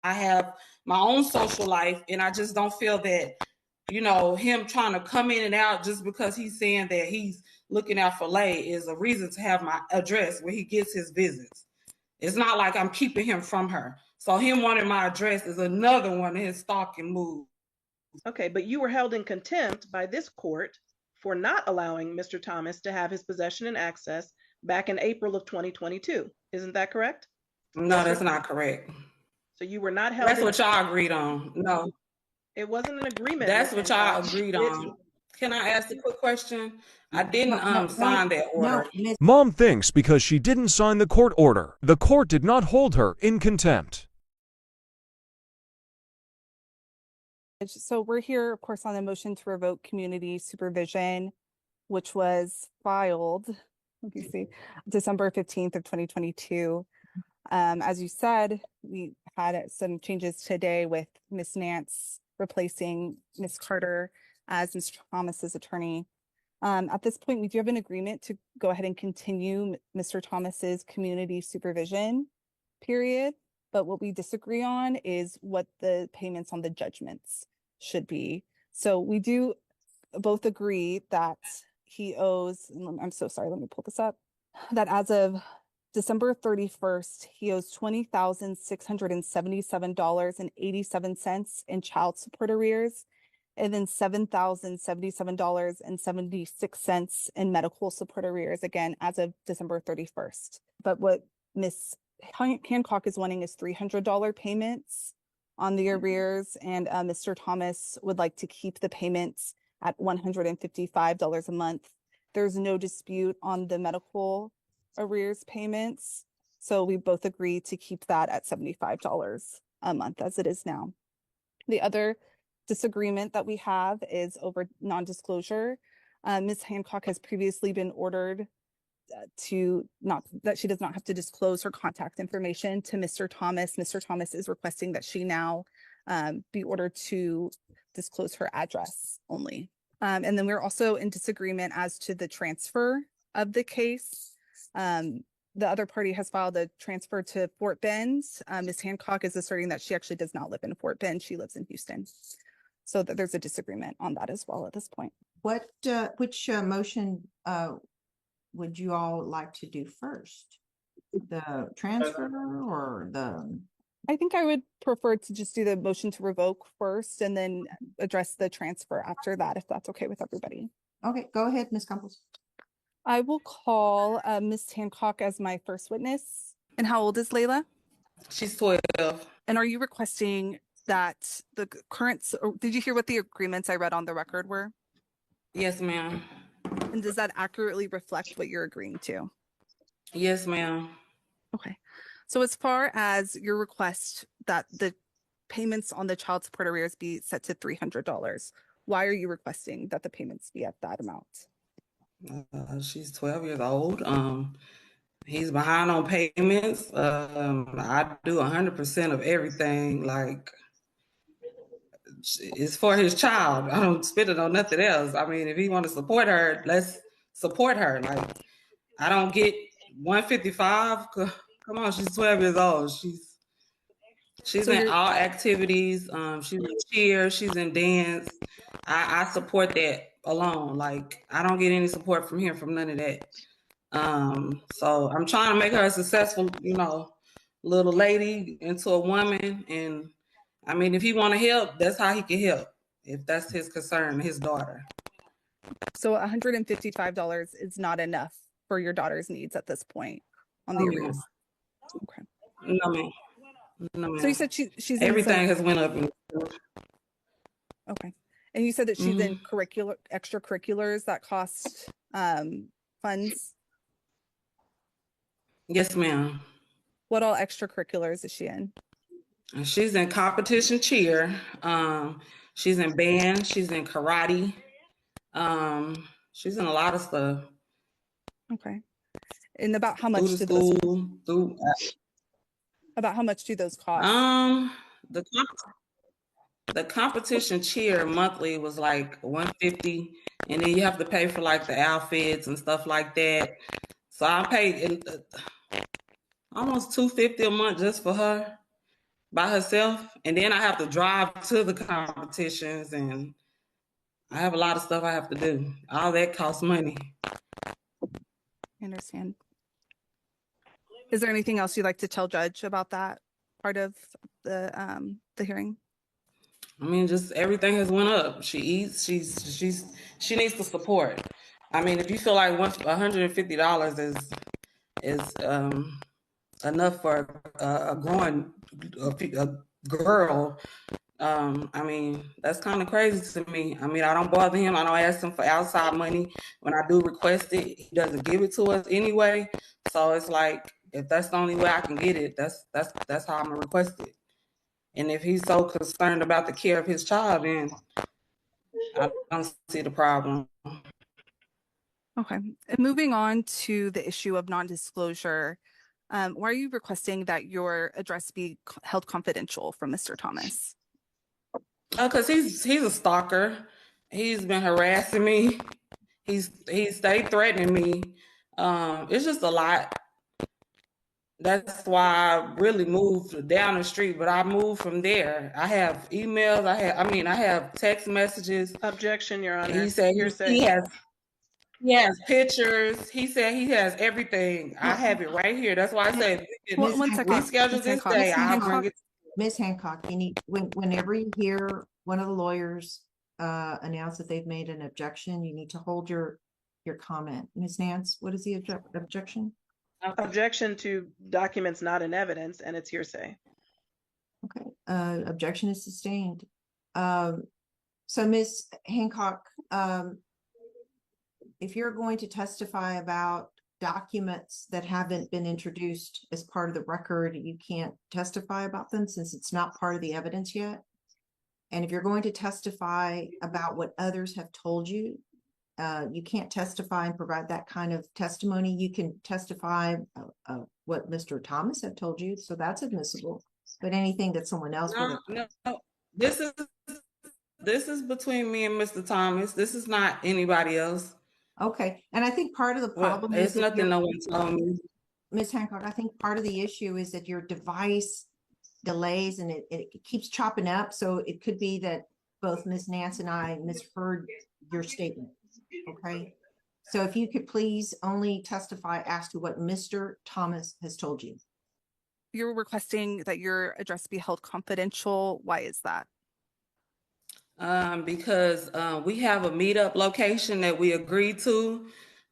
I have my own social life, and I just don't feel that, him trying to come in and out just because he's saying that he's looking out for Lay is a reason to have my address where he gets his visits. It's not like I'm keeping him from her. So him wanting my address is another one of his stalking moves. Okay, but you were held in contempt by this court for not allowing Mr. Thomas to have his possession and access back in April of 2022. Isn't that correct? No, that's not correct. So you were not held. That's what y'all agreed on. No. It wasn't an agreement. That's what y'all agreed on. Can I ask a quick question? I didn't sign that order. No. Mom thinks because she didn't sign the court order, the court did not hold her in contempt. So we're here, of course, on the motion to revoke community supervision, which was filed, let me see, December 15th of 2022. As you said, we had some changes today with Ms. Nance replacing Ms. Carter as Mr. Thomas's attorney. At this point, we do have an agreement to go ahead and continue Mr. Thomas's community supervision period. But what we disagree on is what the payments on the judgments should be. So we do both agree that he owes, I'm so sorry, let me pull this up, that as of December 31st, he owes $20,677.87 in child support arrears, and then $7,077.76 in medical support arrears, again, as of December 31st. But what Ms. Hancock is wanting is $300 payments on the arrears, and Mr. Thomas would like to keep the payments at $155 a month. There's no dispute on the medical arrears payments, so we both agree to keep that at $75 a month as it is now. The other disagreement that we have is over non-disclosure. Ms. Hancock has previously been ordered that she does not have to disclose her contact information to Mr. Thomas. Mr. Thomas is requesting that she now be ordered to disclose her address only. And then we're also in disagreement as to the transfer of the case. The other party has filed a transfer to Fort Bend. Ms. Hancock is asserting that she actually does not live in Fort Bend. She lives in Houston. So there's a disagreement on that as well at this point. Which motion would you all like to do first? The transfer or the? I think I would prefer to just do the motion to revoke first and then address the transfer after that, if that's okay with everybody. Okay, go ahead, Ms. Campos. I will call Ms. Hancock as my first witness. And how old is Layla? She's 12. And are you requesting that the current, did you hear what the agreements I read on the record were? Yes, ma'am. And does that accurately reflect what you're agreeing to? Yes, ma'am. Okay. So as far as your request that the payments on the child support arrears be set to $300, why are you requesting that the payments be at that amount? She's 12 years old. He's behind on payments. I do 100% of everything. Like, it's for his child. I don't spend it on nothing else. I mean, if he want to support her, let's support her. Like, I don't get 155. Come on, she's 12 years old. She's in all activities. She's in cheer. She's in dance. I support that alone. Like, I don't get any support from him from none of that. So I'm trying to make her a successful, little lady into a woman. And I mean, if he want to help, that's how he can help. If that's his concern, his daughter. So $155 is not enough for your daughter's needs at this point on the arrears. Okay. No, ma'am. No, ma'am. So you said she's everything has went up. Okay. And you said that she's in extracurriculars that cost funds? Yes, ma'am. What all extracurriculars is she in? She's in competition cheer. She's in band. She's in karate. She's in a lot of stuff. Okay. And about how much do those about how much do those cost? The competition cheer monthly was like $150, and then you have to pay for like the outfits and stuff like that. So I paid almost $250 a month just for her. by herself, and then I have to drive to the competitions, and I have a lot of stuff I have to do. All that costs money. I understand. Is there anything else you'd like to tell Judge about that part of the hearing? I mean, just everything has went up. She eats. She needs the support. I mean, if you feel like $150 is enough for a growing a girl, I mean, that's kind of crazy to me. I mean, I don't bother him. I don't ask him for outside money. When I do request it, he doesn't give it to us anyway. So it's like, if that's the only way I can get it, that's how I'm gonna request it. And if he's so concerned about the care of his child, then I don't see the problem. Okay. And moving on to the issue of non-disclosure, why are you requesting that your address be held confidential from Mr. Thomas? Because he's a stalker. He's been harassing me. He's stayed threatening me. It's just a lot. That's why I really moved down the street, but I moved from there. I have emails. I have text messages. Objection, Your Honor. He said Hearsay. he has pictures. He said he has everything. I have it right here. That's why I said, One second. reschedule Ms. this Hancock. day. Ms. I'll Hancock. bring it. Ms. Hancock, you need, whenever you hear one of the lawyers announce that they've made an objection, you need to hold your comment. Ms. Nance, what is the objection? Objection to documents not in evidence, and it's hearsay. Okay, objection is sustained. So Ms. Hancock, if you're going to testify about documents that haven't been introduced as part of the record, you can't testify about them since it's not part of the evidence yet. And if you're going to testify about what others have told you, you can't testify and provide that kind of testimony. You can testify what Mr. Thomas had told you, so that's admissible. But anything that someone else would have. No. This is between me and Mr. Thomas. This is not anybody else. Okay, and I think part of the problem is it's nothing no one told me. Ms. Hancock, I think part of the issue is that your device delays and it keeps chopping up. So it could be that both Ms. Nance and I misheard your statement. Okay, so if you could please only testify as to what Mr. Thomas has told you. You're requesting that your address be held confidential. Why is that? Because we have a meetup location that we agreed to.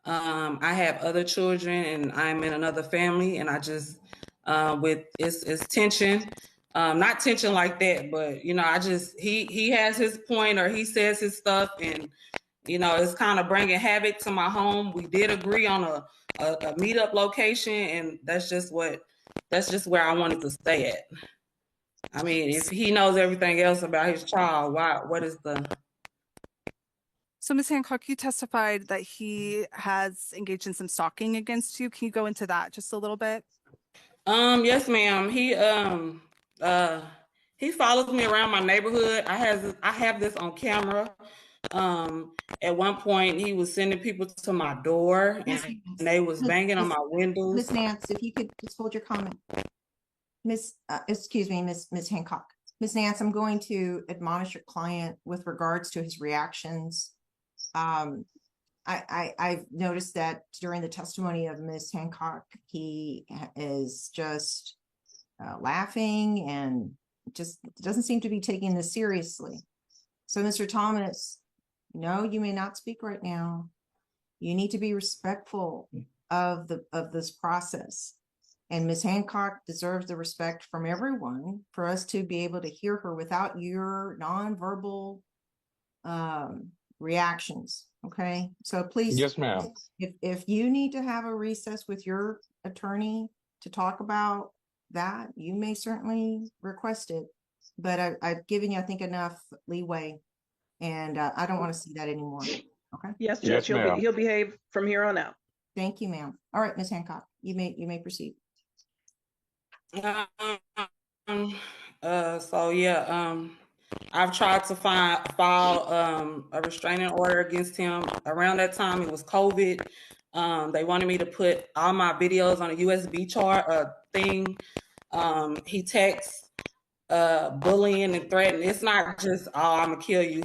I have other children and I'm in another family, and I just it's tension. Not tension like that, but you know, he has his point, or he says his stuff, and you know, it's kind of bringing havoc to my home. We did agree on a meetup location, and that's just where I wanted to stay at. I mean, if he knows everything else about his child, what is the... So Ms. Hancock, you testified that he has engaged in some stalking against you. Can you go into that just a little bit? Yes, ma'am. He follows me around my neighborhood. I have this on camera. At one point he was sending people to my door and they was banging on my windows. Ms. Nance, if you could just hold your comment. Excuse me, Ms. Hancock. Ms. Nance, I'm going to admonish your client with regards to his reactions. I've noticed that during the testimony of Ms. Hancock, he is just laughing and just doesn't seem to be taking this seriously. So, Mr. Thomas, no, you may not speak right now. You need to be respectful of this process. And Ms. Hancock deserves the respect from everyone for us to be able to hear her without your nonverbal reactions. Okay, so please, yes, ma'am. If you need to have a recess with your attorney to talk about that, you may certainly request it. But I've given you, I think, enough leeway, and I don't want to see that anymore. Okay. Yes, Judge. Yes, he'll behave from here on out. Thank you, ma'am. All right, Ms. Hancock, you may proceed. I've tried to file a restraining order against him. Around that time, it was COVID. They wanted me to put all my videos on a USB thing. He texts bullying and threatening. It's not just, oh, I'm gonna kill you.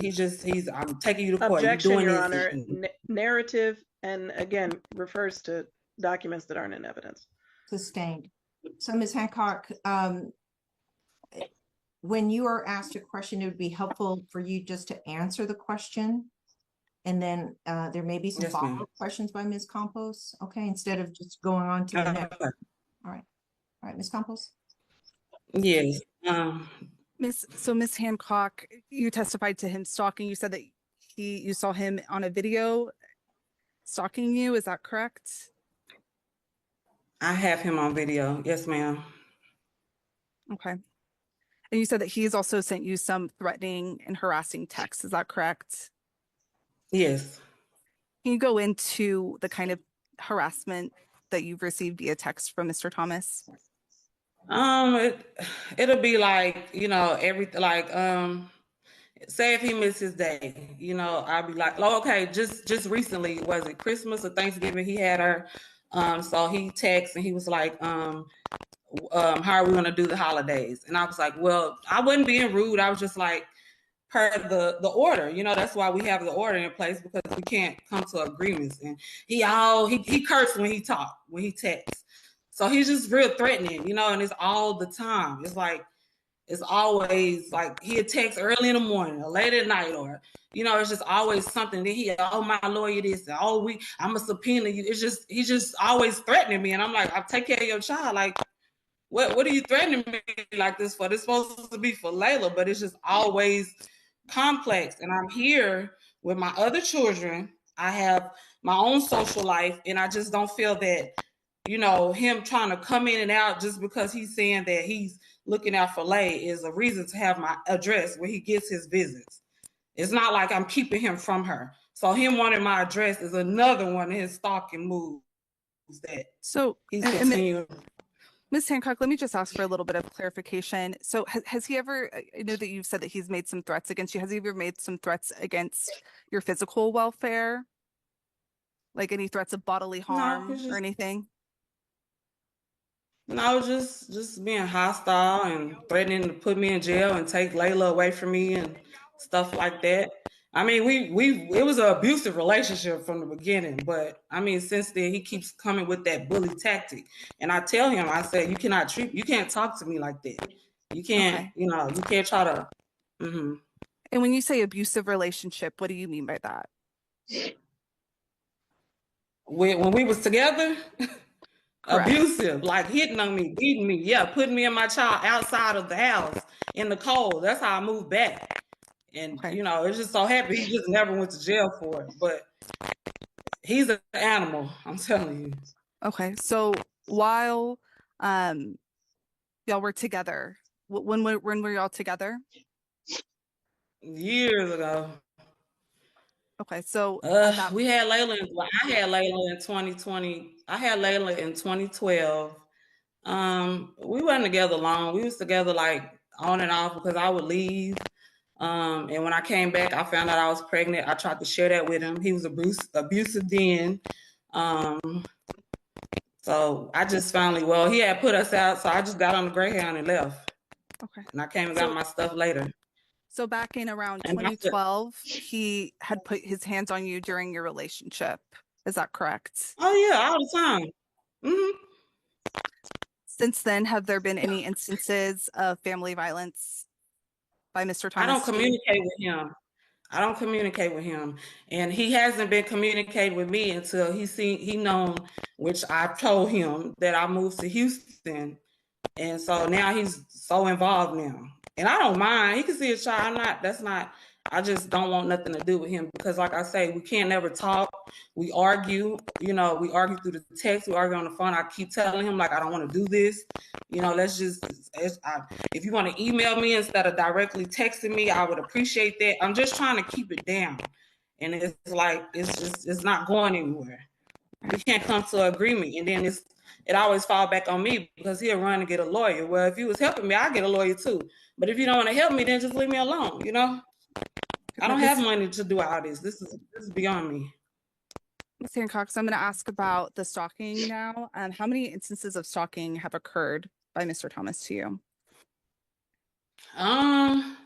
I'm taking you to court. You're Objection, doing Your this. Honor. Narrative, and again, refers to documents that aren't in evidence. Sustained. So Ms. Hancock, when you are asked a question, it would be helpful for you just to answer the question. And then there may be some Yes, ma'am. follow-up questions by Ms. Campos, okay, instead of just going on to the next. Okay. All right, Ms. Campos. Yes. Miss Hancock, you testified to him stalking. You said that you saw him on a video stalking you. Is that correct? I have him on video. Yes, ma'am. Okay. And you said that he's also sent you some threatening and harassing texts. Is that correct? Yes. Can you go into the kind of harassment that you've received via text from Mr. Thomas? It'll be like, everything, like, say if he missed his day, I'll be like, oh, okay, just recently, was it Christmas or Thanksgiving? He had her, so he texted and he was like, how are we gonna do the holidays? And I was like, well, I wasn't being rude. I was just like, per the order, that's why we have the order in place, because we can't come to agreements. And he cursed when he talked, when he texts. So he's just real threatening, and it's all the time. It's like, it's always like he'll text early in the morning or late at night, or, it's just always something that oh, my lawyer this, I'm gonna subpoena you. He's just always threatening me. And I'm like, I'll take care of your child. Like, what are you threatening me like this for? This is supposed to be for Layla, but it's just always complex. And I'm here with my other children. I have my own social life, and I just don't feel that, him trying to come in and out just because he's saying that he's looking out for Lay is a reason to have my address where he gets his visits. It's not like I'm keeping him from her. So him wanting my address is another one of his stalking moves that he's continuing. Ms. Hancock, let me just ask for a little bit of clarification. So has he ever, I know that you've said that he's made some threats against you. Has he ever made some threats against your physical welfare? Like any threats of bodily harm or anything? No, just being hostile and threatening to put me in jail and take Layla away from me and stuff like that. I mean, it was an abusive relationship from the beginning, but I mean, since then he keeps coming with that bully tactic. And I tell him, I said, you can't talk to me like that. You can't, you can't try to. Mm-hmm. And when you say abusive relationship, what do you mean by that? When we was together, correct. Abusive, like hitting on me, beating me, putting me and my child outside of the house in the cold. That's how I moved back. And it's just so happy he just never went to jail for it. But he's an animal, I'm telling you. Okay, so while y'all were together, when were y'all together? Years ago. Okay, so we had Layla. I had Layla in 2020. I had Layla in 2012. We weren't together long. We was together like on and off because I would leave. And when I came back, I found out I was pregnant. I tried to share that with him. He was abusive then. So I just finally, he had put us out. So I just got on the Greyhound and left. Okay. And I came and got my stuff later. So back in around 2012, he had put his hands on you during your relationship. Is that correct? Oh yeah, all the time. Mm-hmm. Since then, have there been any instances of family violence by Mr. Thomas? I don't communicate with him. And he hasn't been communicating with me until he known, which I told him that I moved to Houston. And so now he's so involved now. And I don't mind. He can see a child. I just don't want nothing to do with him because like I say, we can't never talk. We argue, we argue through the text, we argue on the phone. I keep telling him like, I don't want to do this. If you want to email me instead of directly texting me, I would appreciate that. I'm just trying to keep it down. And it's like, it's not going anywhere. We can't come to an agreement. And then it always fall back on me because he'll run and get a lawyer. Well, if you was helping me, I'll get a lawyer too. But if you don't want to help me, then just leave me alone, I don't have money to do all this. This is beyond me. Ms. Hancock, so I'm going to ask about the stalking now. How many instances of stalking have occurred by Mr. Thomas to you?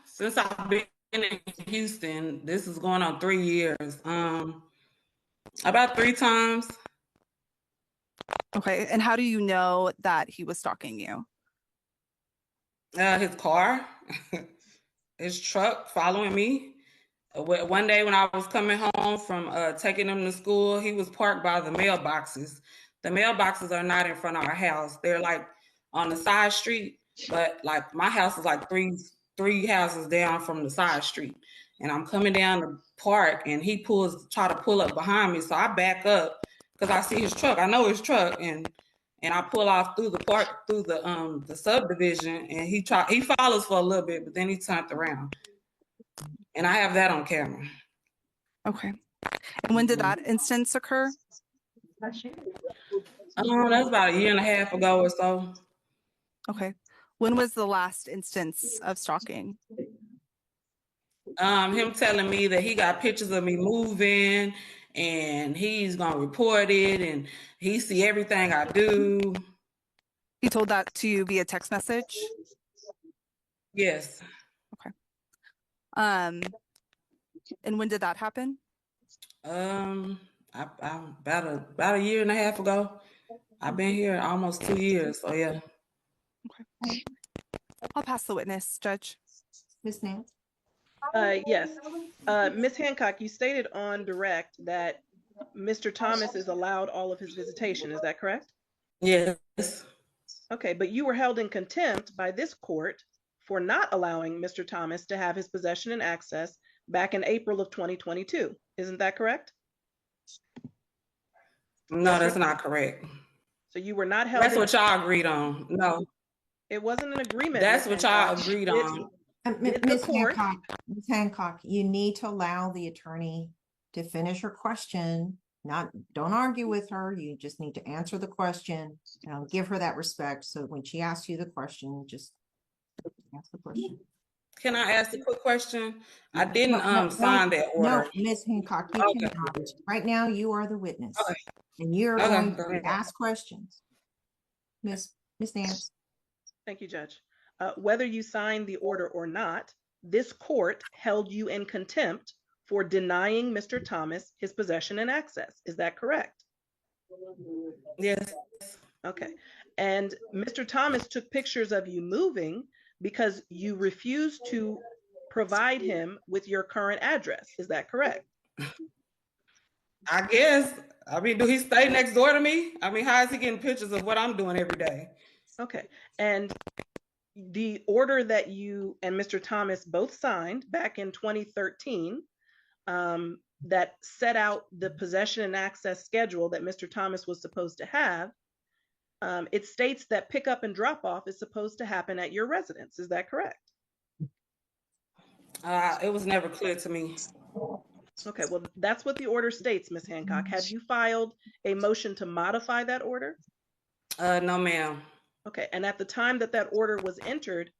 Since I've been in Houston, this is going on 3 years. About 3 times. Okay. And how do you know that he was stalking you? His car, his truck following me. One day when I was coming home from taking him to school, he was parked by the mailboxes. The mailboxes are not in front of our house. They're like on the side street, but like my house is like three houses down from the side street. And I'm coming down the park and he try to pull up behind me. So I back up because I see his truck. I know his truck and I pull off through the park, through the subdivision, and he follows for a little bit, but then he turned around. And I have that on camera. Okay. And when did that instance occur? That's about 1.5 years ago or so. Okay. When was the last instance of stalking? Him telling me that he got pictures of me moving and he's gonna report it and he see everything I do. He told that to you via text message? Yes. Okay. And when did that happen? About 1.5 years ago. I've been here almost 2 years, so yeah. Okay. I'll pass the witness, Judge. Ms. Nance? Yes. Ms. Hancock, you stated on direct that Mr. Thomas is allowed all of his visitation. Is that correct? Yes. Okay, but you were held in contempt by this court for not allowing Mr. Thomas to have his possession and access back in April of 2022. Isn't that correct? No, that's not correct. So you were not held. That's what y'all agreed on. No. It wasn't an agreement. That's what y'all agreed on. Ms. Hancock, you need to allow the attorney to finish her question. Don't argue with her. You just need to answer the question. Give her that respect. So when she asks you the question, just ask the question. Can I ask a quick question? I didn't sign that order. No, Ms. Hancock, you cannot. Right now, you are the witness, and you're going to ask questions. Ms. Nance. Thank you, Judge. Whether you signed the order or not, this court held you in contempt for denying Mr. Thomas his possession and access. Is that correct? Yes. Okay. And Mr. Thomas took pictures of you moving because you refused to provide him with your current address. Is that correct? I guess. I mean, do he stay next door to me? I mean, how is he getting pictures of what I'm doing every day? Okay. And the order that you and Mr. Thomas both signed back in 2013 that set out the possession and access schedule that Mr. Thomas was supposed to have, it states that pickup and drop off is supposed to happen at your residence. Is that correct? It was never clear to me. Okay, well, that's what the order states, Ms. Hancock. Have you filed a motion to modify that order? No, ma'am. Okay, and at the time that that order was entered,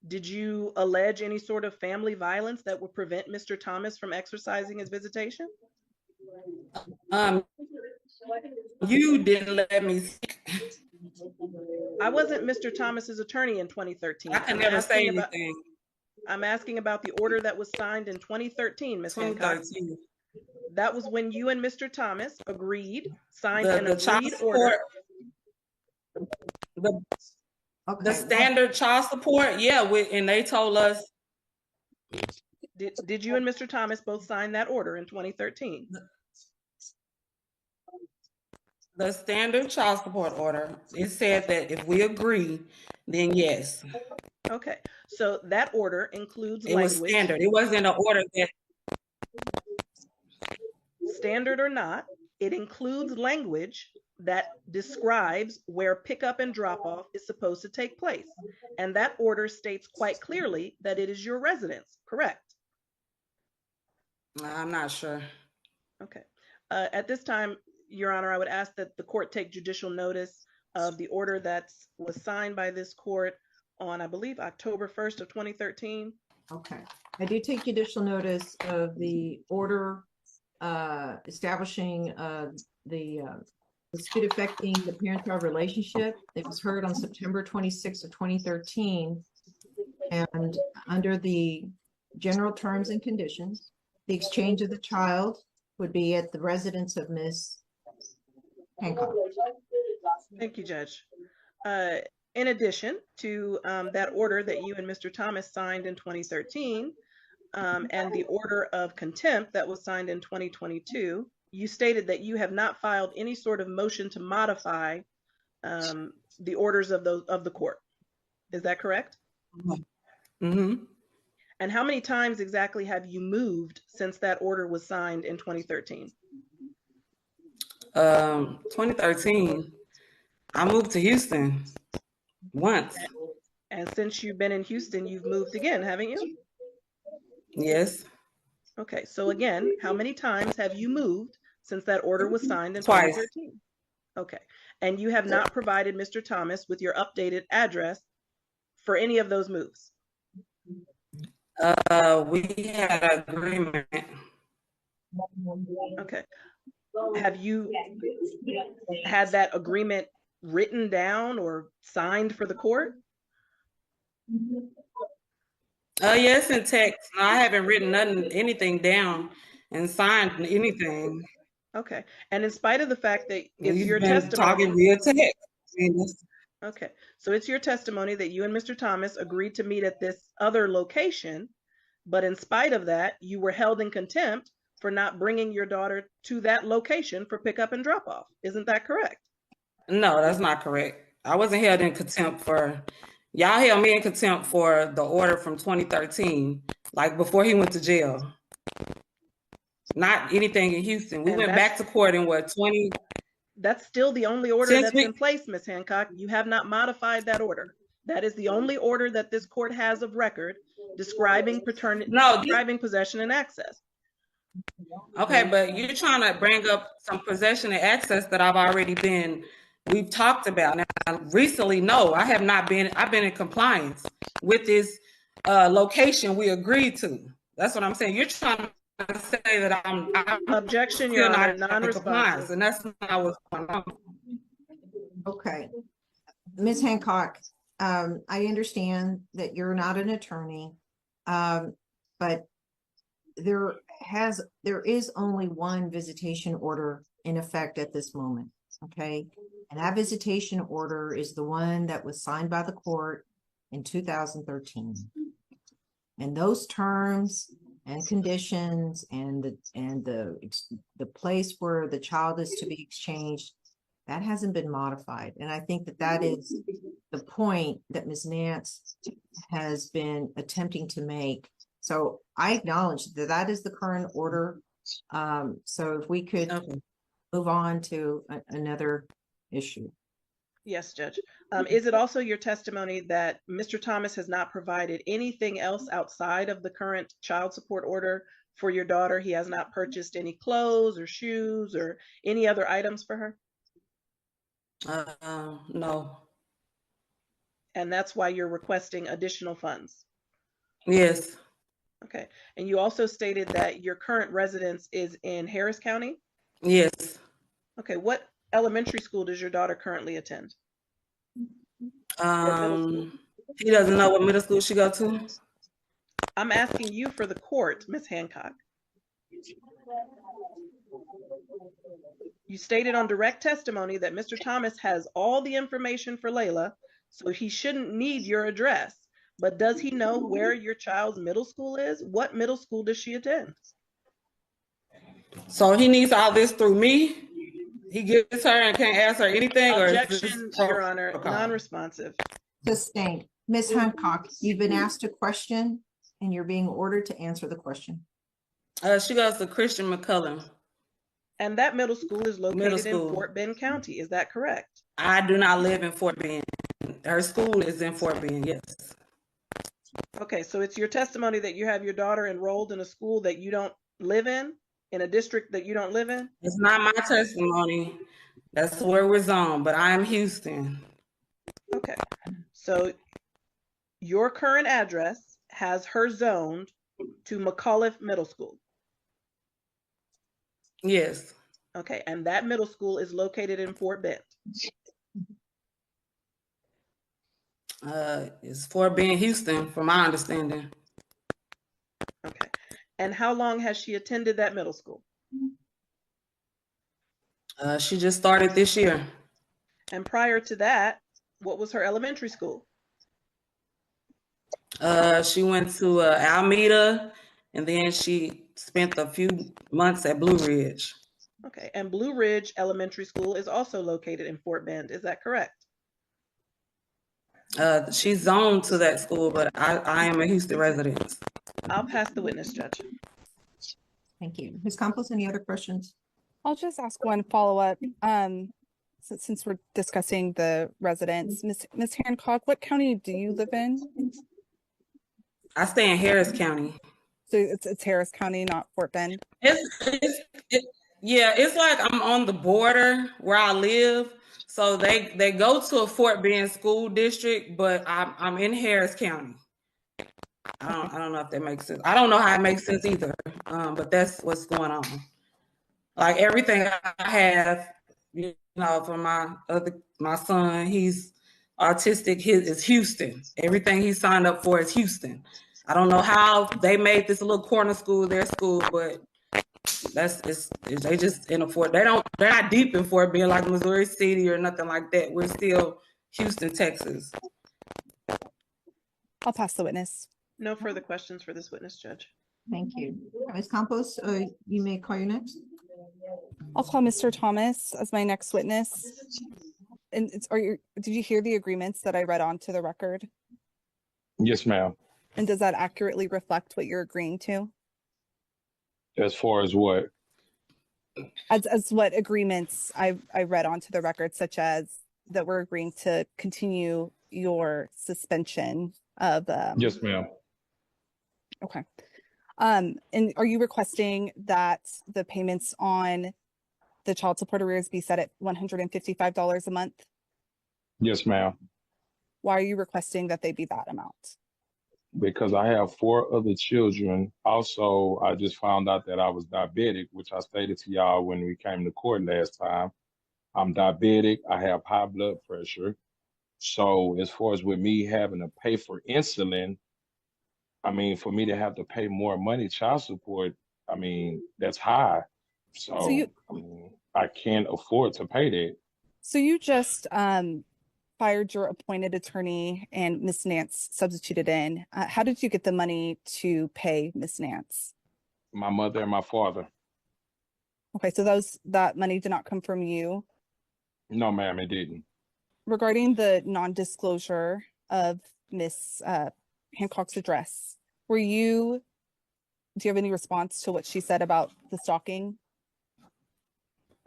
did you allege any sort of family violence that would prevent Mr. Thomas from exercising his visitation? You didn't let me speak. I wasn't Mr. Thomas's attorney in 2013. I can never say anything. I'm asking about the order that was signed in 2013, Ms. Hancock. That was when you and Mr. Thomas signed an agreed order. The standard child support, yeah, and they told us. Did you and Mr. Thomas both sign that order in 2013? The standard child support order, it said that if we agree, then yes. Okay, so that order includes language. It was standard. It wasn't an order that. Standard or not, it includes language that describes where pickup and drop off is supposed to take place. And that order states quite clearly that it is your residence, correct? I'm not sure. Okay. At this time, Your Honor, I would ask that the court take judicial notice of the order that was signed by this court on, I believe, October 1st of 2013. Okay. I do take judicial notice of the order establishing the dispute affecting the parent-child relationship. It was heard on September 26th of 2013. And under the general terms and conditions, the exchange of the child would be at the residence of Ms. Hancock. Thank you, Judge. In addition to that order that you and Mr. Thomas signed in 2013, and the order of contempt that was signed in 2022, you stated that you have not filed any sort of motion to modify the orders of the court. Is that correct? Mm-hmm. And how many times exactly have you moved since that order was signed in 2013? 2013, I moved to Houston once. And since you've been in Houston, you've moved again, haven't you? Yes. Okay, so again, how many times have you moved since that order was signed in Twice. 2013? Okay, and you have not provided Mr. Thomas with your updated address for any of those moves? We had an agreement. Okay. Have you had that agreement written down or signed for the court? Yes, in text. No, I haven't written anything down and signed anything. Okay, and in spite of the fact that it's We've your been testimony, talking via text. okay, so it's your testimony that you and Mr. Thomas agreed to meet at this other location, but in spite of that, you were held in contempt for not bringing your daughter to that location for pickup and drop off. Isn't that correct? No, that's not correct. I wasn't held in contempt for, y'all held me in contempt for the order from 2013, like before he went to jail. Not anything in Houston. We And went back to court in what, 20? That's still the only order Since that's we- in place, Ms. Hancock. You have not modified that order. That is the only order that this court has of record describing paternity, No, describing possession and access. Okay, but you're trying to bring up some possession and access that we've talked about. Now, recently, no, I have not been, I've been in compliance with this location we agreed to. That's what I'm saying. You're trying to say that I'm Objection, still Your not Honor, in non-responsive. compliance, and that's not what's going on. Okay. Ms. Hancock, I understand that you're not an attorney, but there is only one visitation order in effect at this moment, okay? And that visitation order is the one that was signed by the court in 2013. And those terms and conditions and the place where the child is to be exchanged, that hasn't been modified. And I think that is the point that Ms. Nance has been attempting to make. So I acknowledge that is the current order. So if we could move on to another issue. Yes, Judge. Is it also your testimony that Mr. Thomas has not provided anything else outside of the current child support order for your daughter? He has not purchased any clothes or shoes or any other items for her? No. And that's why you're requesting additional funds? Yes. Okay. And you also stated that your current residence is in Harris County? Yes. Okay. What elementary school does your daughter currently attend? He doesn't know what middle school she go to. I'm asking you for the court, Ms. Hancock. You stated on direct testimony that Mr. Thomas has all the information for Layla, so he shouldn't need your address. But does he know where your child's middle school is? What middle school does she attend? So he needs all this through me? He gets her and can't ask her anything? Objection, Your Honor, non-responsive. Sustained. Ms. Hancock, you've been asked a question and you're being ordered to answer the question. She goes to Christian McCullum. And that middle school is located in Fort Bend County. Is that correct? I do not live in Fort Bend. Her school is in Fort Bend, yes. Okay, so it's your testimony that you have your daughter enrolled in a school that you don't live in a district that you don't live in? It's not my testimony. That's where we're zoned, but I am Houston. Okay, so your current address has her zoned to McAuliffe Middle School. Yes. Okay, and that middle school is located in Fort Bend. It's Fort Bend, Houston, from my understanding. Okay. And how long has she attended that middle school? She just started this year. And prior to that, what was her elementary school? She went to Alameda, and then she spent a few months at Blue Ridge. Okay. And Blue Ridge Elementary School is also located in Fort Bend. Is that correct? She's zoned to that school, but I am a Houston resident. I'll pass the witness, Judge. Thank you. Ms. Campos, any other questions? I'll just ask one follow-up. Since we're discussing the residents, Ms. Hancock, what county do you live in? I stay in Harris County. So it's Harris County, not Fort Bend. Yeah, it's like I'm on the border where I live. So they go to a Fort Bend school district, but I'm in Harris County. I don't know if that makes sense. I don't know how it makes sense either. But that's what's going on. Like everything I have, you know, for my son, he's autistic. His is Houston. Everything he signed up for is Houston. I don't know how they made this a little corner school their school, but they just in a Fort. They're not deep in Fort Bend like Missouri City or nothing like that. We're still Houston, Texas. I'll pass the witness. No further questions for this witness, Judge. Thank you. Ms. Campos, you may call your next. I'll call Mr. Thomas as my next witness. And did you hear the agreements that I read onto the record? Yes, ma'am. And does that accurately reflect what you're agreeing to? As far as what? As what agreements I read onto the record, such as that we're agreeing to continue your suspension of Yes, ma'am. Okay. And are you requesting that the payments on the child support arrears be set at $155 a month? Yes, ma'am. Why are you requesting that they be that amount? Because I have 4 other children. Also, I just found out that I was diabetic, which I stated to y'all when we came to court last time. I'm diabetic. I have high blood pressure. So as far as with me having to pay for insulin, I mean, for me to have to pay more money child support, I mean, that's high. So I mean, I can't afford to pay that. So you just fired your appointed attorney and Miss Nance substituted in. How did you get the money to pay Miss Nance? My mother and my father. Okay, so that money did not come from you? No, ma'am, it didn't. Regarding the non-disclosure of Miss Hancock's address, do you have any response to what she said about the stalking?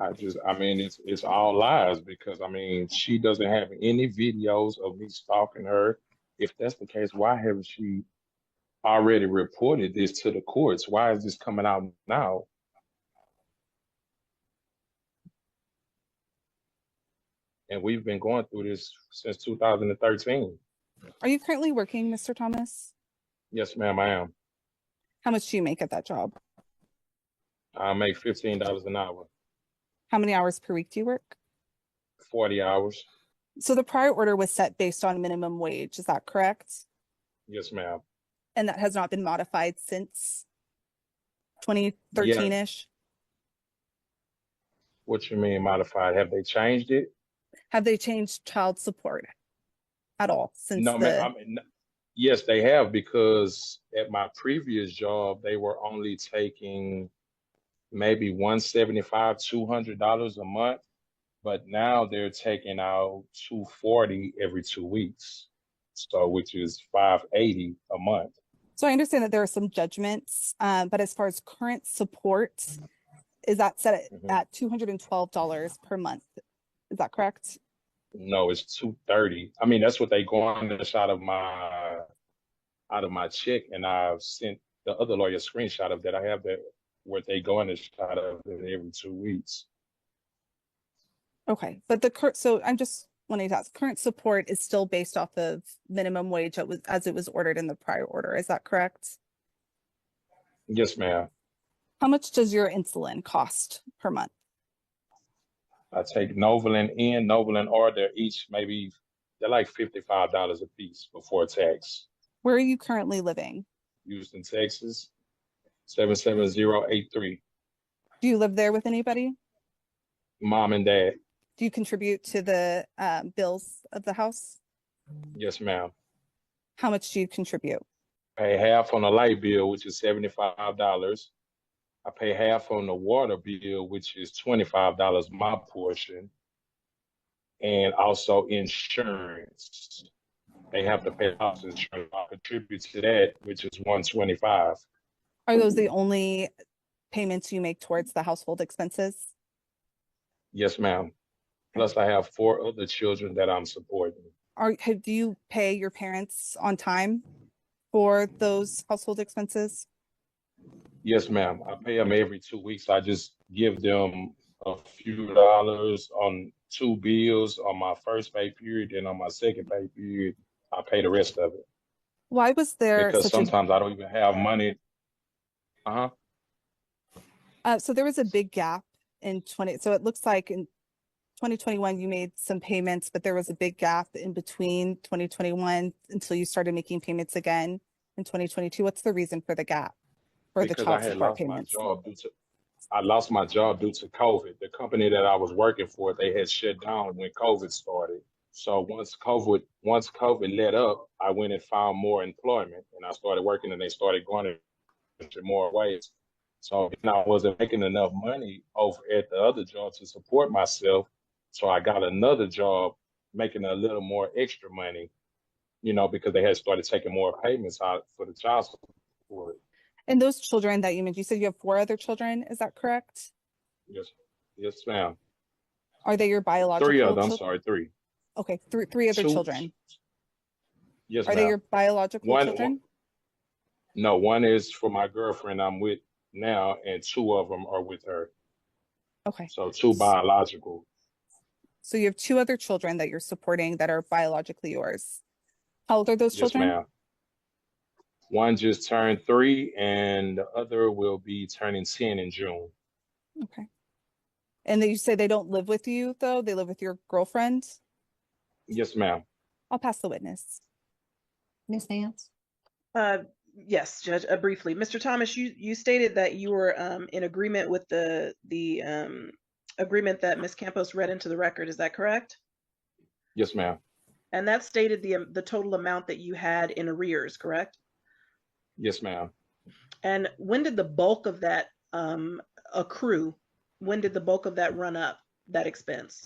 I mean, it's all lies because, I mean, she doesn't have any videos of me stalking her. If that's the case, why haven't she already reported this to the courts? Why is this coming out now? And we've been going through this since 2013. Are you currently working, Mr. Thomas? Yes, ma'am, I am. How much do you make at that job? I make $15 an hour. How many hours per week do you work? 40 hours. So the prior order was set based on minimum wage, is that correct? Yes, ma'am. And that has not been modified since 2013-ish? What you mean modified? Have they changed it? Have they changed child support at all since No, ma'am. Yes, they have, because at my previous job, they were only taking maybe $175, $200 a month, but now they're taking out $240 every 2 weeks, so which is $580 a month. So I understand that there are some judgments, but as far as current support, is that set at $212 per month? Is that correct? No, it's $230. I mean, that's what they garnish out of my check, and I've sent the other lawyer a screenshot of that. I have that where they garnish out of it every 2 weeks. Okay, but so I'm just wanting to ask, current support is still based off of minimum wage as it was ordered in the prior order. Is that correct? Yes, ma'am. How much does your insulin cost per month? I take Novolin and Novolin R. They're each maybe They're like $55 a piece before tax. Where are you currently living? Houston, Texas, 77083. Do you live there with anybody? Mom and dad. Do you contribute to the bills of the house? Yes, ma'am. How much do you contribute? Pay half on the light bill, which is $75. I pay half on the water bill, which is $25, my portion, and also insurance. They have to pay house insurance. I contribute to that, which is $125. Are those the only payments you make towards the household expenses? Yes, ma'am. Plus, I have 4 other children that I'm supporting. Do you pay your parents on time for those household expenses? Yes, ma'am. I pay them every 2 weeks. I just give them a few dollars on 2 bills on my first pay period, and on my second pay period, I pay the rest of it. Why was there Because such sometimes I don't even have money. so there was a big gap in so it looks like in 2021 you made some payments, but there was a big gap in between 2021 until you started making payments again in 2022. What's the reason for the gap for the Because child I had support lost my payments? job I lost my job due to COVID. The company that I was working for, they had shut down when COVID started. So once COVID let up, I went and found more employment, and I started working, and they started going into more ways. So I wasn't making enough money over at the other job to support myself. So I got another job making a little more extra money, because they had started taking more payments out for the child support. And those children that you mentioned, you said you have 4 other children, is that correct? Yes, yes, ma'am. Are they your biological 3 of them. children? I'm sorry, 3. Okay, three other 2. children. Yes, Are they ma'am. your biological children? No, one is for my girlfriend I'm with now, and 2 of them are with her. Okay. So 2 biological. So you have 2 other children that you're supporting that are biologically yours. How old are those Yes, children? ma'am. One just turned 3, and the other will be turning 10 in June. Okay. And you say they don't live with you, though? They live with your girlfriend? Yes, ma'am. I'll pass the witness. Ms. Nance? Yes, Judge, briefly. Mr. Thomas, you stated that you were in agreement with the agreement that Ms. Campos read into the record. Is that correct? Yes, ma'am. And that stated the total amount that you had in arrears, correct? Yes, ma'am. And when did the bulk of that accrue? When did the bulk of that run up, that expense?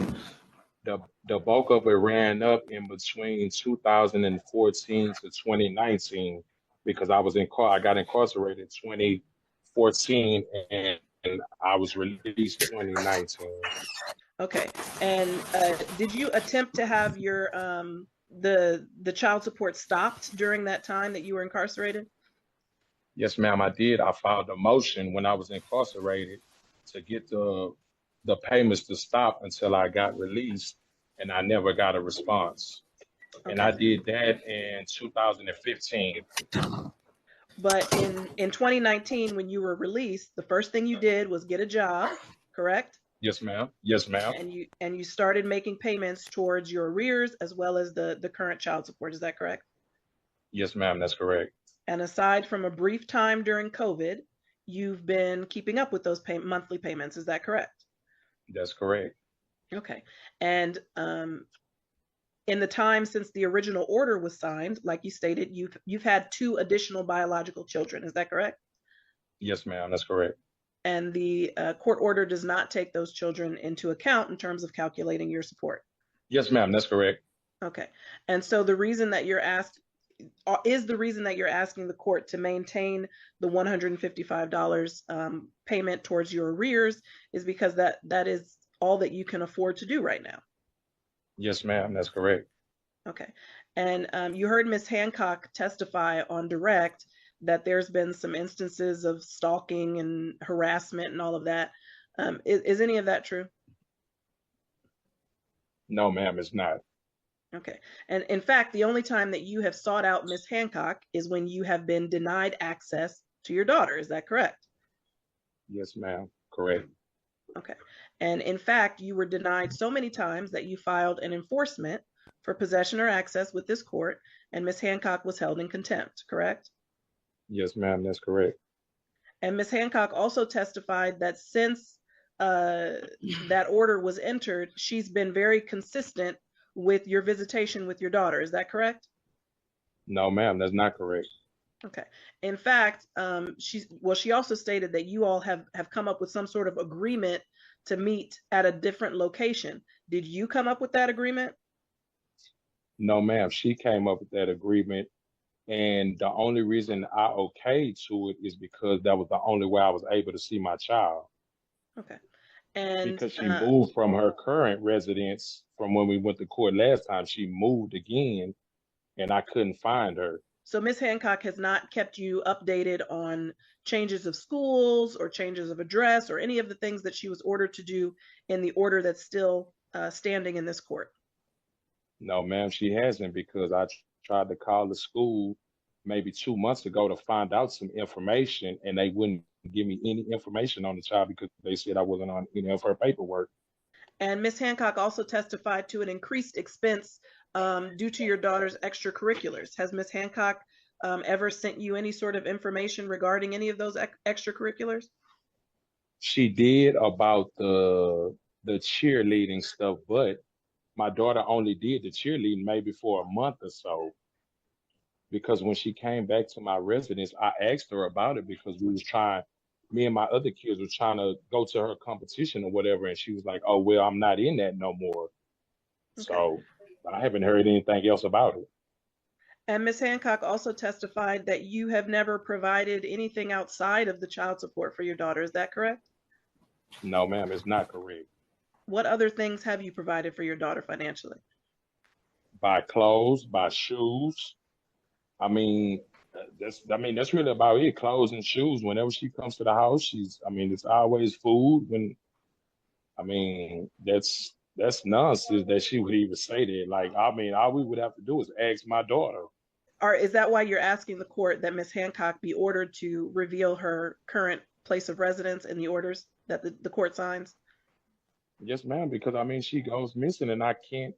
The bulk of it ran up in between 2014 to 2019 because I got incarcerated 2014 and I was released 2019. Okay. And did you attempt to have your the child support stopped during that time that you were incarcerated? Yes, ma'am, I did. I filed a motion when I was incarcerated to get the payments to stop until I got released, and I never got a response. And I did that in 2015. But in 2019, when you were released, the first thing you did was get a job, correct? Yes, ma'am. Yes, ma'am. And you started making payments towards your arrears as well as the current child support. Is that correct? Yes, ma'am. That's correct. And aside from a brief time during COVID, you've been keeping up with those monthly payments. Is that correct? That's correct. Okay. And in the time since the original order was signed, like you stated, you've had 2 additional biological children. Is that correct? Yes, ma'am. That's correct. And the court order does not take those children into account in terms of calculating your support. Yes, ma'am. That's correct. Okay. And so the reason that you're asking the court to maintain the $155 payment towards your arrears is because that is all that you can afford to do right now. Yes, ma'am. That's correct. Okay. And you heard Ms. Hancock testify on direct that there's been some instances of stalking and harassment and all of that. Is any of that true? No, ma'am, it's not. Okay. And in fact, the only time that you have sought out Ms. Hancock is when you have been denied access to your daughter. Is that correct? Yes, ma'am. Correct. Okay. And in fact, you were denied so many times that you filed an enforcement for possession or access with this court, and Ms. Hancock was held in contempt, correct? Yes, ma'am, that's correct. And Ms. Hancock also testified that since that order was entered, she's been very consistent with your visitation with your daughter. Is that correct? No, ma'am, that's not correct. Okay. In fact, she also stated that you all have come up with some sort of agreement to meet at a different location. Did you come up with that agreement? No, ma'am, she came up with that agreement. And the only reason I okayed to it is because that was the only way I was able to see my child. Okay. And Because she moved from her current residence from when we went to court last time. She moved again and I couldn't find her. so Ms. Hancock has not kept you updated on changes of schools or changes of address or any of the things that she was ordered to do in the order that's still standing in this court? No, ma'am, she hasn't, because I tried to call the school maybe 2 months ago to find out some information, and they wouldn't give me any information on the child because they said I wasn't on any of her paperwork. And Ms. Hancock also testified to an increased expense due to your daughter's extracurriculars. Has Ms. Hancock ever sent you any sort of information regarding any of those extracurriculars? She did about the cheerleading stuff, but my daughter only did the cheerleading maybe for a month or so. Because when she came back to my residence, I asked her about it because me and my other kids were trying to go to her competition or whatever, and she was like, "Oh, well, I'm not in that no more." Okay. So I haven't heard anything else about it. And Ms. Hancock also testified that you have never provided anything outside of the child support for your daughter. Is that correct? No, ma'am, it's not correct. What other things have you provided for your daughter financially? Buy clothes, buy shoes. I mean, that's really about it. Clothes and shoes. Whenever she comes to the house, it's always food. That's nonsense that she would even say that. Like, all we would have to do is ask my daughter. Or is that why you're asking the court that Ms. Hancock be ordered to reveal her current place of residence in the orders that the court signs? Yes, ma'am, because she goes missing and I can't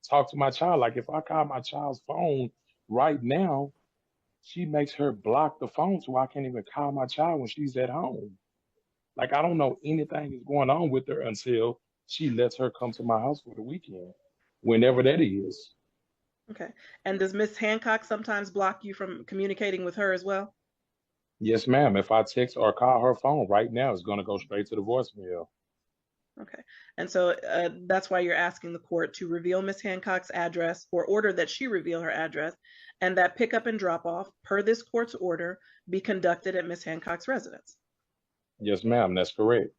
talk to my child. Like, if I call my child's phone right now, she makes her block the phone so I can't even call my child when she's at home. Like, I don't know anything is going on with her until she lets her come to my house for the weekend, whenever that is. Okay. And does Ms. Hancock sometimes block you from communicating with her as well? Yes, ma'am. If I text or call her phone right now, it's going to go straight to the voicemail. Okay. And so that's why you're asking the court to reveal Ms. Hancock's address, or order that she reveal her address, and that pickup and drop off per this court's order be conducted at Ms. Hancock's residence. Yes, ma'am, that's correct.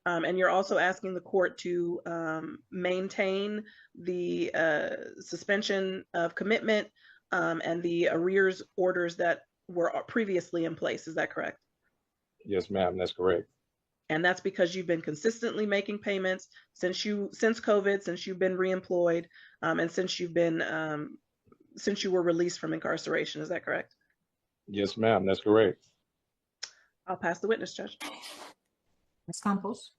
And you're also asking the court to maintain the suspension of commitment and the arrears orders that were previously in place. Is that correct? Yes, ma'am, that's correct. And that's because you've been consistently making payments since COVID, since you've been reemployed, and since you were released from incarceration. Is that correct? Yes, ma'am, that's correct. I'll pass the witness, Judge. Ms. Campos?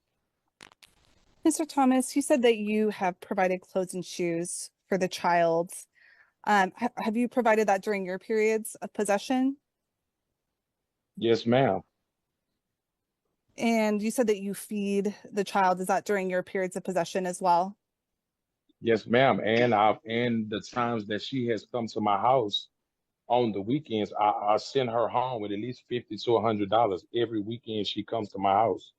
Mr. Thomas, you said that you have provided clothes and shoes for the child. Have you provided that during your periods of possession? Yes, ma'am. And you said that you feed the child. Is that during your periods of possession as well? Yes, ma'am. And the times that she has come to my house on the weekends, I send her home with at least $50 to $100 every weekend she comes to my house.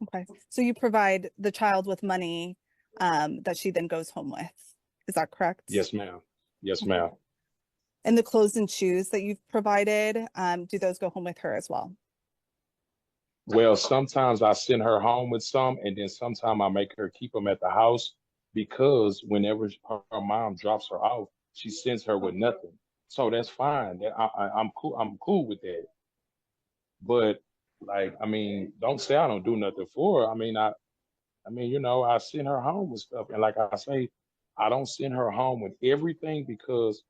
Okay. So you provide the child with money that she then goes home with. Is that correct? Yes, ma'am. Yes, ma'am. And the clothes and shoes that you've provided, do those go home with her as well? Well, sometimes I send her home with some, and then sometimes I make her keep them at the house, because whenever her mom drops her off, she sends her with nothing. So that's fine. I'm cool. I'm cool with that. But don't say I don't do nothing for her. I send her home with stuff, and like I say, I don't send her home with everything, because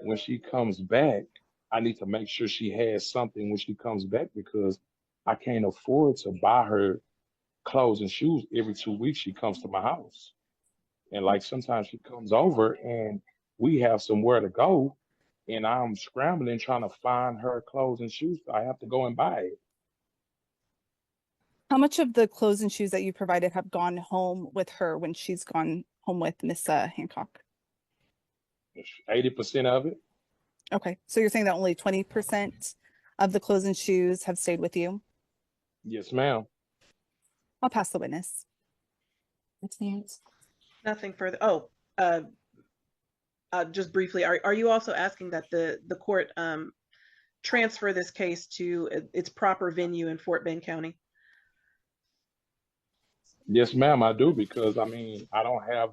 when she comes back, I need to make sure she has something when she comes back, because I can't afford to buy her clothes and shoes every 2 weeks she comes to my house. And like sometimes she comes over and we have somewhere to go, and I'm scrambling trying to find her clothes and shoes. I have to go and buy it. How much of the clothes and shoes that you provided have gone home with her when she's gone home with Miss Hancock? 80% of it. Okay, so you're saying that only 20% of the clothes and shoes have stayed with you? Yes, ma'am. I'll pass the witness. Ms. Nance? Nothing further. Oh, just briefly, are you also asking that the court transfer this case to its proper venue in Fort Bend County? Yes, ma'am, I do, because I mean I don't have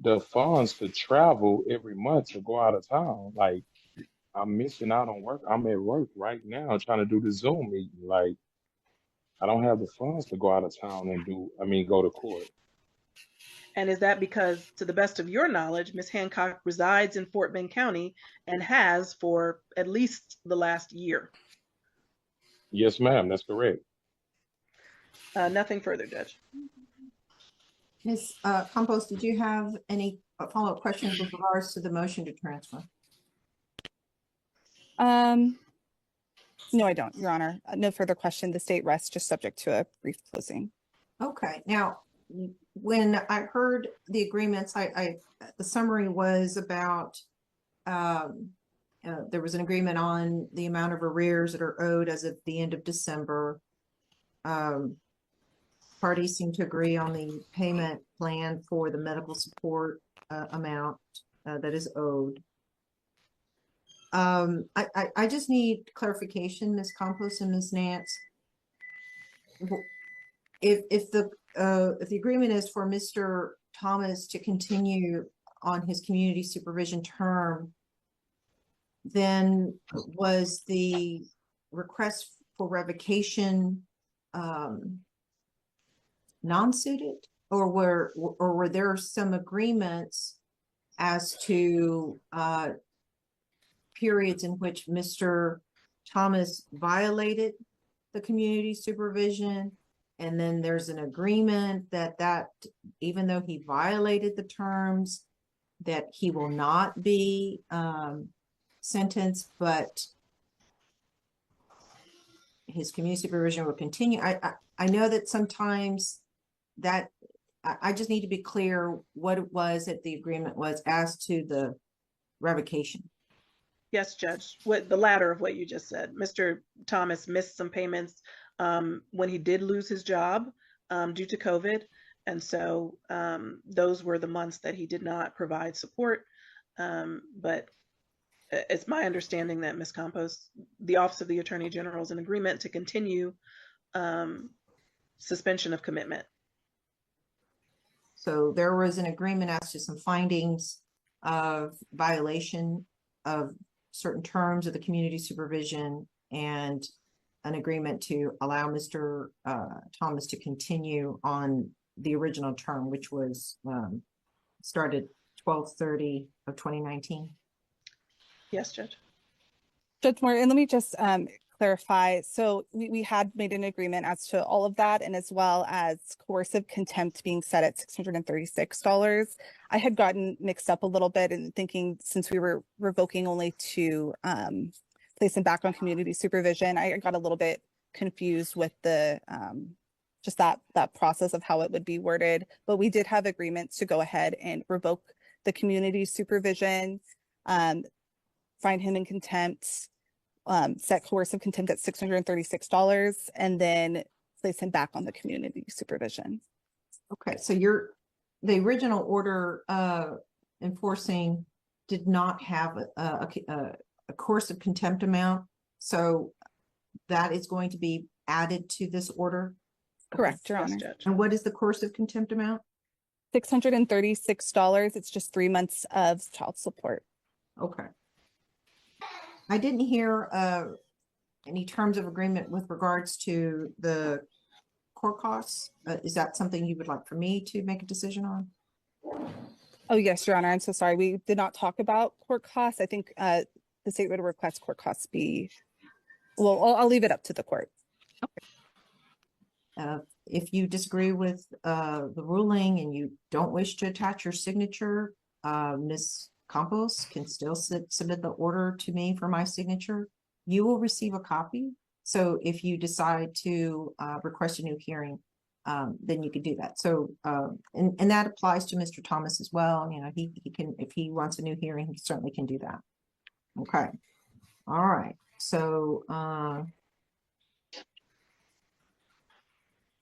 the funds to travel every month to go out of town. Like, I'm missing out on work. I'm at work right now trying to do the Zoom meeting. Like, I don't have the funds to go out of town and go to court. And is that because, to the best of your knowledge, Ms. Hancock resides in Fort Bend County and has for at least the last year? Yes, ma'am, that's correct. Nothing further, Judge. Ms. Campos, did you have any follow-up questions with regards to the motion to transfer? No, I don't, Your Honor. No further question. The state rests just subject to a brief closing. Okay, now, when I heard the agreements, the summary was about there was an agreement on the amount of arrears that are owed as of the end of December. Parties seem to agree on the payment plan for the medical support amount that is owed. I just need clarification, Ms. Campos and Ms. Nance. If the agreement is for Mr. Thomas to continue on his community supervision term, then was the request for revocation non-suited, or were there some agreements as to periods in which Mr. Thomas violated the community supervision, and then there's an agreement that even though he violated the terms, that he will not be sentenced, but his community supervision will continue? I know that sometimes that I just need to be clear what it was that the agreement was as to the revocation. Yes, Judge. What the latter of what you just said. Mr. Thomas missed some payments when he did lose his job due to COVID. And so those were the months that he did not provide support. But it's my understanding that Ms. Campos, the Office of the Attorney General, is in agreement to continue suspension of commitment. So there was an agreement as to some findings of violation of certain terms of the community supervision, and an agreement to allow Mr. Thomas to continue on the original term, which was started 12/30 of 2019. Yes, Judge. Judge Moore, and let me just clarify. So we had made an agreement as to all of that, and as well as coercive contempt being set at $636. I had gotten mixed up a little bit in thinking, since we were revoking only to place him back on community supervision, I got a little bit confused with the just that process of how it would be worded. But we did have agreements to go ahead and revoke the community supervision, find him in contempt, set coercive contempt at $636, and then place him back on the community supervision. Okay, so the original order enforcing did not have a coercive contempt amount, so that is going to be added to this order? Correct, Your Yes, Honor. Judge. And what is the coercive contempt amount? $636. It's just 3 months of child support. Okay. I didn't hear any terms of agreement with regards to the court costs. Is that something you would like for me to make a decision on? Oh, yes, Your Honor. I'm so sorry. We did not talk about court costs. I think the state would request court costs be, well, I'll leave it up to the court. if you disagree with the ruling and you don't wish to attach your signature, Ms. Campos can still submit the order to me for my signature. You will receive a copy. So if you decide to request a new hearing, then you can do that. So, and that applies to Mr. Thomas as well. You know, he can, if he wants a new hearing, he certainly can do that. Okay. All right. So,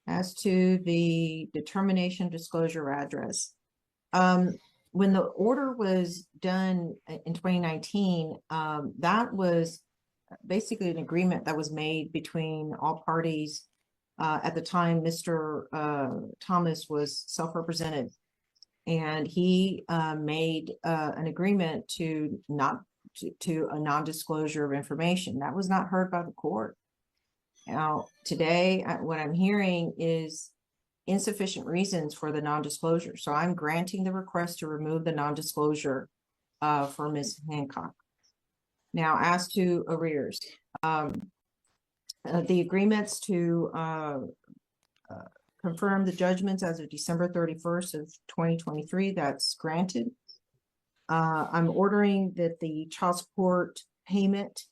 as to the determination disclosure address, when the order was done in 2019, that was basically an agreement that was made between all parties. At the time, Mr. Thomas was self-represented, and he made an agreement to a non-disclosure of information. That was not heard by the court. Now, today, what I'm hearing is insufficient reasons for the non-disclosure. So I'm granting the request to remove the non-disclosure for Ms. Hancock. Now, as to arrears, the agreements to confirm the judgments as of December 31st of 2023, that's granted. I'm ordering that the child support payment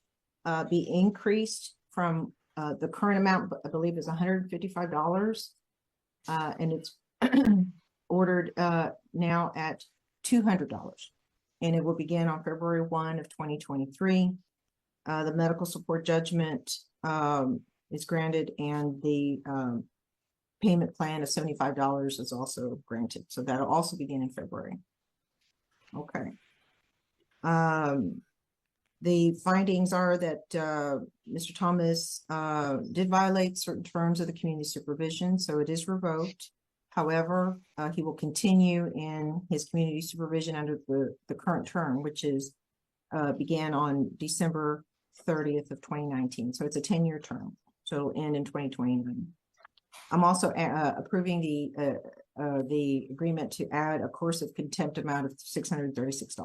be increased from the current amount, I believe, is $155, and it's ordered now at $200, and it will begin on February 1 of 2023. The medical support judgment is granted, and the payment plan of $75 is also granted. So that'll also begin in February. Okay. The findings are that Mr. Thomas did violate certain terms of the community supervision, so it is revoked. However, he will continue in his community supervision under the current term, which is began on December 30th of 2019. So it's a 10-year term. So it'll end in 2029. I'm also approving the agreement to add a course of contempt amount of $636.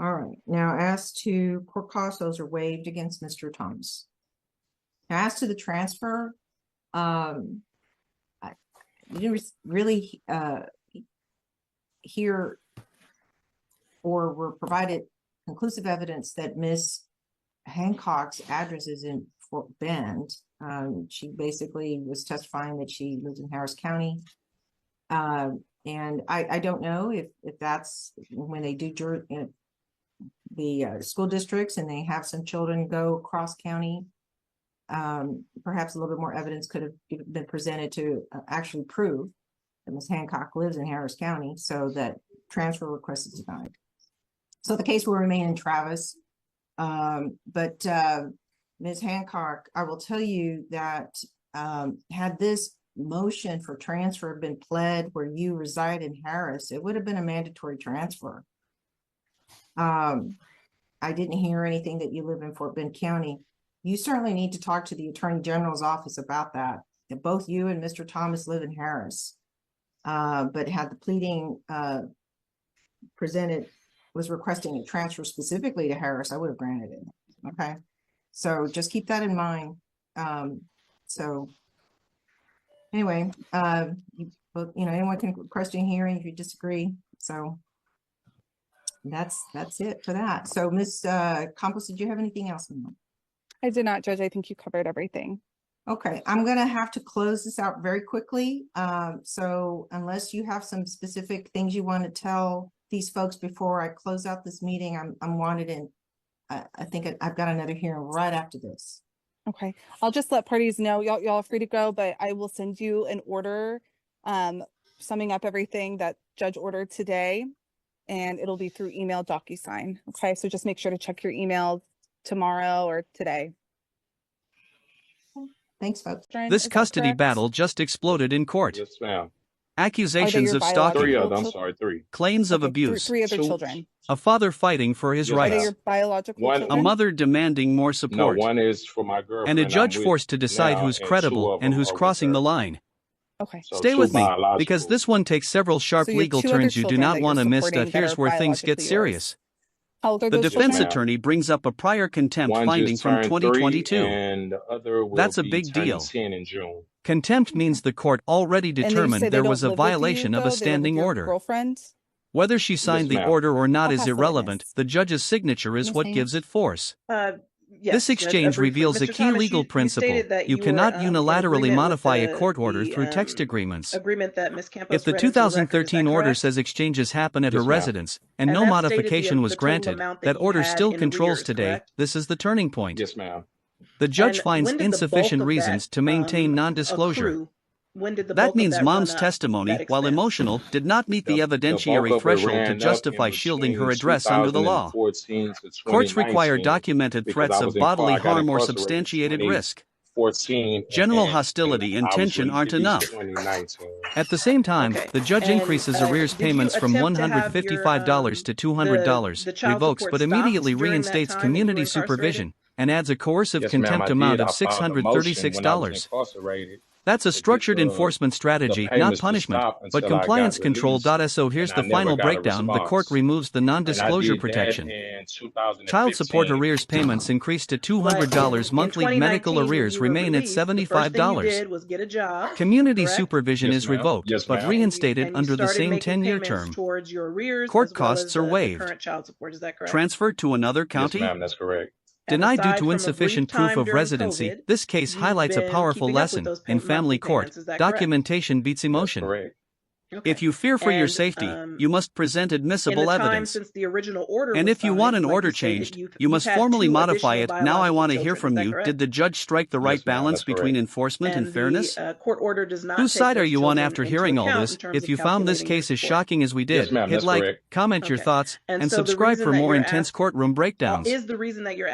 All right. Now, as to court costs, those are waived against Mr. Thomas. Now, as to the transfer, I didn't really hear or were provided conclusive evidence that Ms. Hancock's address is in Fort Bend. She basically was testifying that she lives in Harris County. And I don't know if that's when they do the school districts and they have some children go across county. Perhaps a little bit more evidence could have been presented to actually prove that Ms. Hancock lives in Harris County, so that transfer request is denied. So the case will remain in Travis. But Ms. Hancock, I will tell you that had this motion for transfer been pled where you reside in Harris, it would have been a mandatory transfer. I didn't hear anything that you live in Fort Bend County. You certainly need to talk to the Attorney General's office about that. That both you and Mr. Thomas live in Harris. But had the pleading presented was requesting a transfer specifically to Harris, I would have granted it. Okay. So just keep that in mind. So anyway, you know, anyone can request a hearing if you disagree. So that's it for that. So Ms. Campos, did you have anything else? I did not, Judge. I think you covered everything. Okay, I'm going to have to close this out very quickly. So unless you have some specific things you want to tell these folks before I close out this meeting, I'm wanted in. I think I've got another hearing right after this. Okay, I'll just let parties know y'all are free to go, but I will send you an order summing up everything that Judge ordered today, and it'll be through email DocuSign. Okay, so just make sure to check your emails tomorrow or today. Thanks, folks. This custody battle just exploded in court. Yes, ma'am. Accusations of stalking. 3 of them. I'm sorry, 3. Claims of abuse. Three other children. A father fighting for his Yes, Are they rights. your biological One- children? A mother demanding more No, support. one is for my girlfriend. And a judge I'm with forced to decide now, who's and 2 credible of and them who's are with crossing her. the line. Okay. So Stay 2 with me, biological. because this one takes several sharp So you have legal 2 other turns you do children not that want to you're miss. supporting That that here's are where things get biologically yours. serious. How old are The those defense children? attorney brings up a prior contempt One finding just from turned 3, 2022. and the other will That's a be big turning deal. 10 in June. Contempt means the court already And they say determined they there don't was a live with you, violation of though? a They live with standing your order. girlfriend? Whether she signed the ma'am. order or not I'll is pass the irrelevant. witness. The judge's signature is Ms. what Haynes? gives it force. Yes, This exchange briefly. reveals a Mr. key Thomas, legal you principle. stated that You were, cannot in unilaterally agreement with modify a court order the, through text agreements. agreement that Ms. Campos If the read into the record. Is that 2013 order correct? says exchanges happen at her Yes, ma'am. residence and And no that stated modification was the total granted, amount that that you order had still in controls arrears, today. correct? This is the turning point. Yes, ma'am. The judge And finds when did the bulk insufficient of reasons that, to maintain non-disclosure. accrue? When did the That bulk of means that mom's run up, testimony, that while expense? emotional, did not meet the The bulk evidentiary of it threshold to ran up justify in shielding her between address under the law. 2014 to Courts require 2019 documented because threats I of was bodily I got harm or incarcerated substantiated risk. 2014, General and hostility and I was tension aren't enough. 2019. At the same time, Okay. the judge And, increases arrears did you payments from attempt to have your, $155 to $200, the child revokes support but stopped immediately during that reinstates time that you were community incarcerated? supervision, and adds a coercive Yes, ma'am, contempt I amount did. of I filed a motion when I was $636. incarcerated That's a to get structured enforcement the strategy, not payments to punishment, stop but until I compliance got control. released, So here's and I the never final got a breakdown. The court response. removes the And I non-disclosure did that protection. in Child support 2015. arrears payments increased to But $200. in Monthly 2019, medical when arrears you were remain at released, the first thing you $75. did was get a job, Community correct? supervision Yes, is ma'am. revoked, Yes, but ma'am. reinstated And you under the started same making 10-year payments term. towards your arrears Court as well costs as are the waived. current child support. Is that correct? Transferred to another Yes, county? ma'am, that's correct. And Denied due aside to from a insufficient brief proof time of during residency. COVID, This case you've highlights a been powerful keeping up with lesson. those In family monthly court, payments. Is that correct? documentation beats That's emotion. correct. Okay. If you fear for your And, safety, you must present in the admissible time evidence. since the original order And was if you want signed, an like order you stated, changed, you've you must had formally 2 modify additional it. Now I biological want to hear children. from Is that you. correct? Did the judge strike the right Yes, ma'am, balance that's between correct. enforcement and And fairness? the court order does not Whose take side are those you on children after into hearing all account this? in terms If of you found this calculating your case as support. shocking as we Yes, did, ma'am, hit that's like, correct. comment your Okay. thoughts, And and so the subscribe reason for that more you're intense asked courtroom breakdowns. is the reason that you're